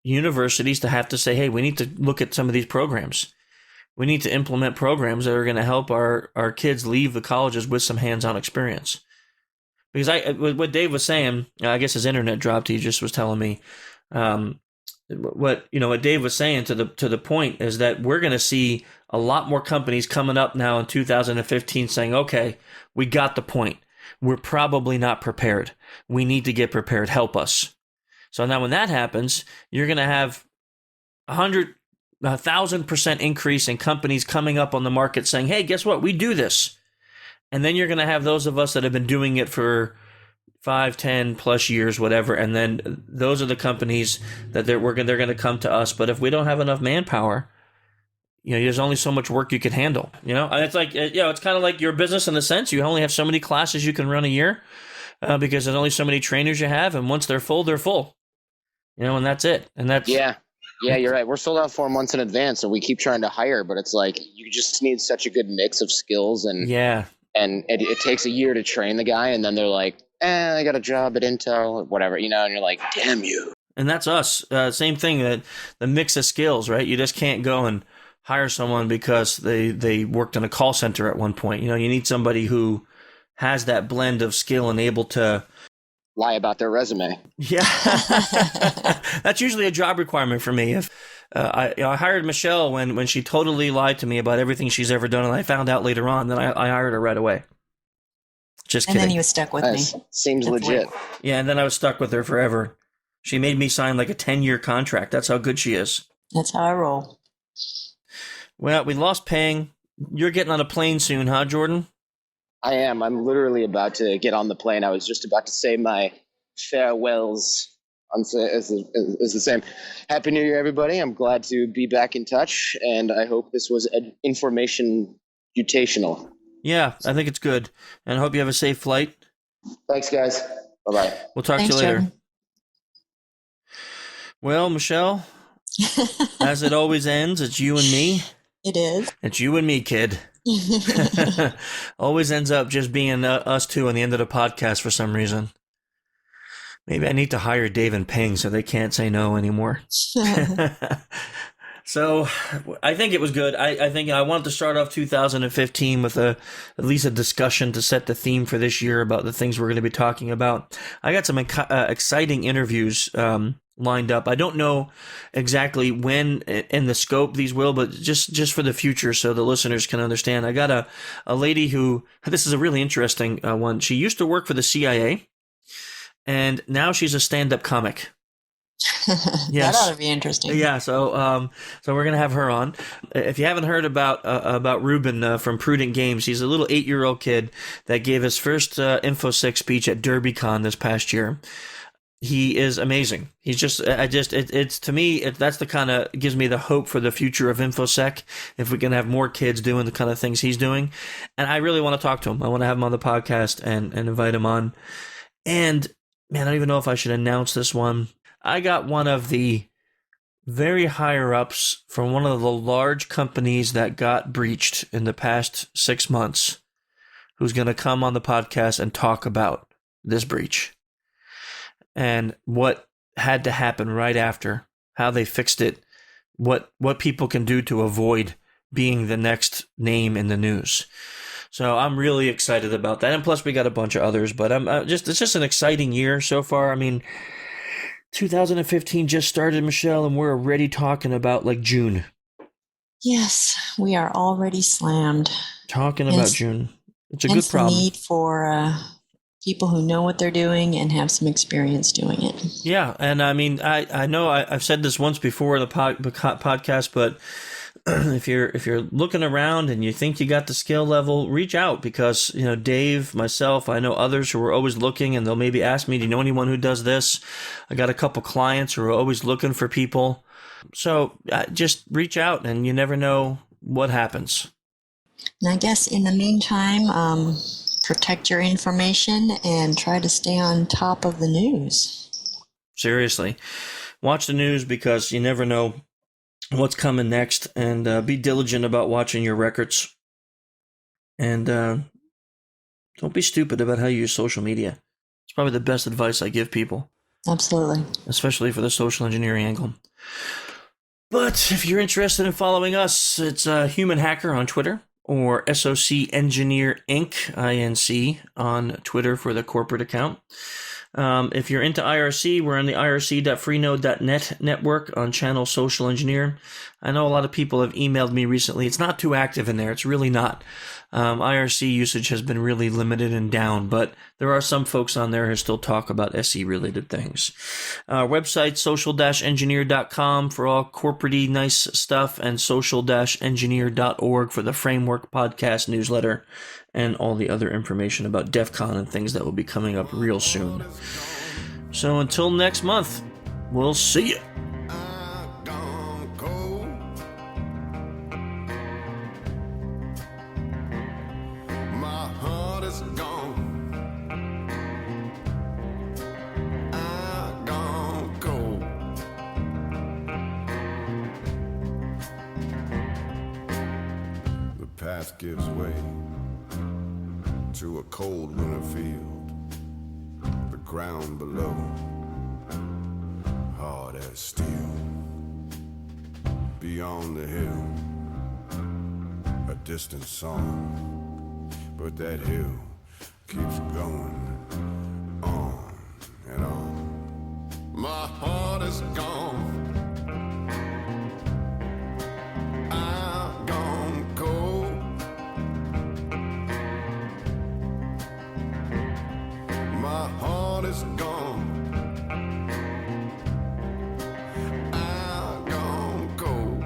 universities to have to say, hey, we need to look at some of these programs. We need to implement programs that are going to help our kids leave the colleges with some hands-on experience. Because what Dave was saying, I guess his internet dropped. He just was telling me what Dave was saying to the point is that we're going to see a lot more companies coming up now in 2015 saying, okay, we got the point. We're probably not prepared. We need to get prepared. Help us. So now when that happens, you're going to have 1,000% increase in companies coming up on the market saying, hey, guess what? We do this. And then you're going to have those of us that have been doing it for 5, 10 plus years, whatever. And then those are the companies that they're going to come to us. But if we don't have enough manpower, there's only so much work you can handle. And it's like, it's kind of like your business in the sense you only have so many classes you can run a year because there's only so many trainers you have. And once they're full, they're full, and that's it. And that's, yeah, you're right. We're sold out 4 months in advance and we keep trying to hire, but it's like, you just need such a good mix of skills and it takes a year to train the guy. And then they're like, I got a job at Intel or whatever, and you're like, damn you. And that's us. Same thing, that the mix of skills, right? You just can't go and hire someone because they worked in a call center at one point. You need somebody who has that blend of skill and able to lie about their resume. Yeah. That's usually a job requirement for me. If I hired Michelle when she totally lied to me about everything she's ever done, and I found out later on, then I hired her right away. Just kidding. And then you were stuck with me. Seems That's legit. weird. Yeah, and then I was stuck with her forever. She made me sign like a 10-year contract. That's how good she is. That's how I roll. Well, we lost Pang. You're getting on a plane soon, huh, Jordan? I am. I'm literally about to get on the plane. I was just about to say my farewells. As the same. Happy New Year, everybody. I'm glad to be back in touch, and I hope this was information-utational. Yeah, I think it's good. And I hope you have a safe flight. Thanks, guys. Bye-bye. We'll talk to you later. Jordan. Well, Michelle, as it always ends, it's you and me. It is. It's you and me, kid. Always ends up just being us two on the end of the podcast for some reason. Maybe I need to hire Dave and Ping so they can't say no anymore. So I think it was good. I think I wanted to start off 2015 with at least a discussion to set the theme for this year about the things we're going to be talking about. I got some exciting interviews lined up. I don't know exactly when in the scope these will, but just for the future so the listeners can understand. I got a lady who, this is a really interesting one. She used to work for the CIA, and now she's a stand-up comic. Yes. That ought to be interesting. Yeah, so we're gonna have her on. If you haven't heard about Ruben from Prudent Games, he's a little 8-year-old kid that gave his first InfoSec speech at DerbyCon this past year. He is amazing. He's just, it's to me, that's the kind of gives me the hope for the future of InfoSec. If we can have more kids doing the kind of things he's doing, and I really want to talk to him. I want to have him on the podcast and invite him on. And man, I don't even know if I should announce this one. I got one of the very higher ups from one of the large companies that got breached in the past 6 months, who's going to come on the podcast and talk about this breach and what had to happen right after, how they fixed it, what people can do to avoid being the next name in the news. So I'm really excited about that. And plus we got a bunch of others, but it's just an exciting year so far. I mean, 2015 just started, Michelle, and we're already talking about like June. Yes, we are already slammed. Talking about June. It's a good problem. The need for people who know what they're doing and have some experience doing it. Yeah, and I mean, I know I've said this once before in the podcast, but if you're looking around and you think you got the skill level, reach out, because Dave, myself, I know others who are always looking, and they'll maybe ask me, do you know anyone who does this? I got a couple clients who are always looking for people. So just reach out, and you never know what happens. And I guess in the meantime, protect your information and try to stay on top of the news. Seriously, watch the news, because you never know what's coming next, and be diligent about watching your records, and don't be stupid about how you use social media. It's probably the best advice I give people. Absolutely. Especially for the social engineering angle. But if you're interested in following us, it's Human Hacker on Twitter, or SOC Engineer Inc. INC on Twitter for the corporate account. If you're into IRC, we're on the irc.freenode.net network on channel Social Engineer. I know a lot of people have emailed me recently. It's not too active in there. It's really not. IRC usage has been really limited and down, but there are some folks on there who still talk about SE-related things. Website, social-engineer.com for all corporate-y nice stuff, and social-engineer.org for the Framework podcast newsletter and all the other information about DEF CON and things that will be coming up real soon. So until next month, we'll see you. Path gives way to a cold winter field. The ground below, hard as steel. Beyond the hill, a distant song, but that hill keeps going on and on. My heart is gone. I've gone cold. My heart is gone. I've gone cold.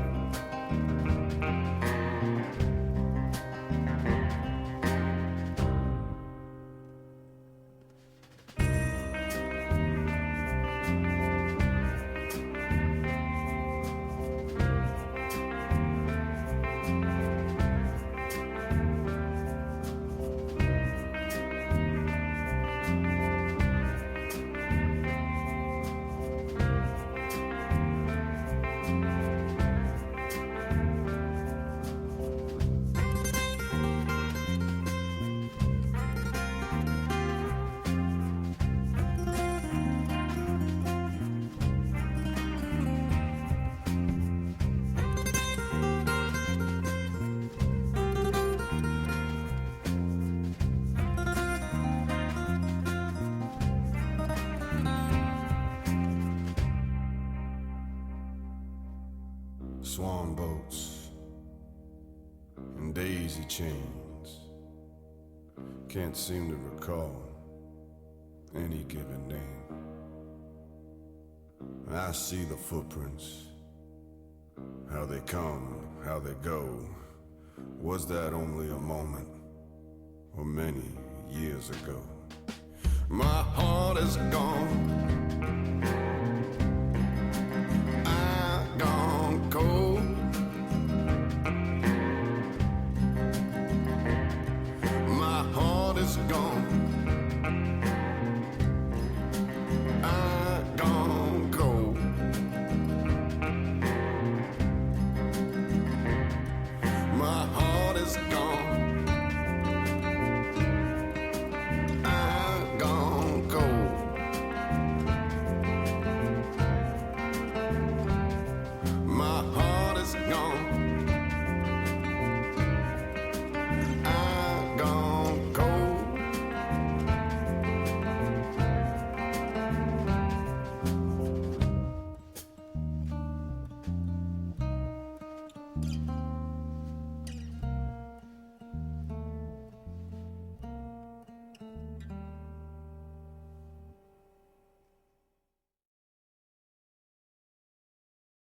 Swan boats and daisy chains. Can't seem to recall any given name. I see the footprints, how they come, how they go. Was that only a moment or many years ago? My heart is gone.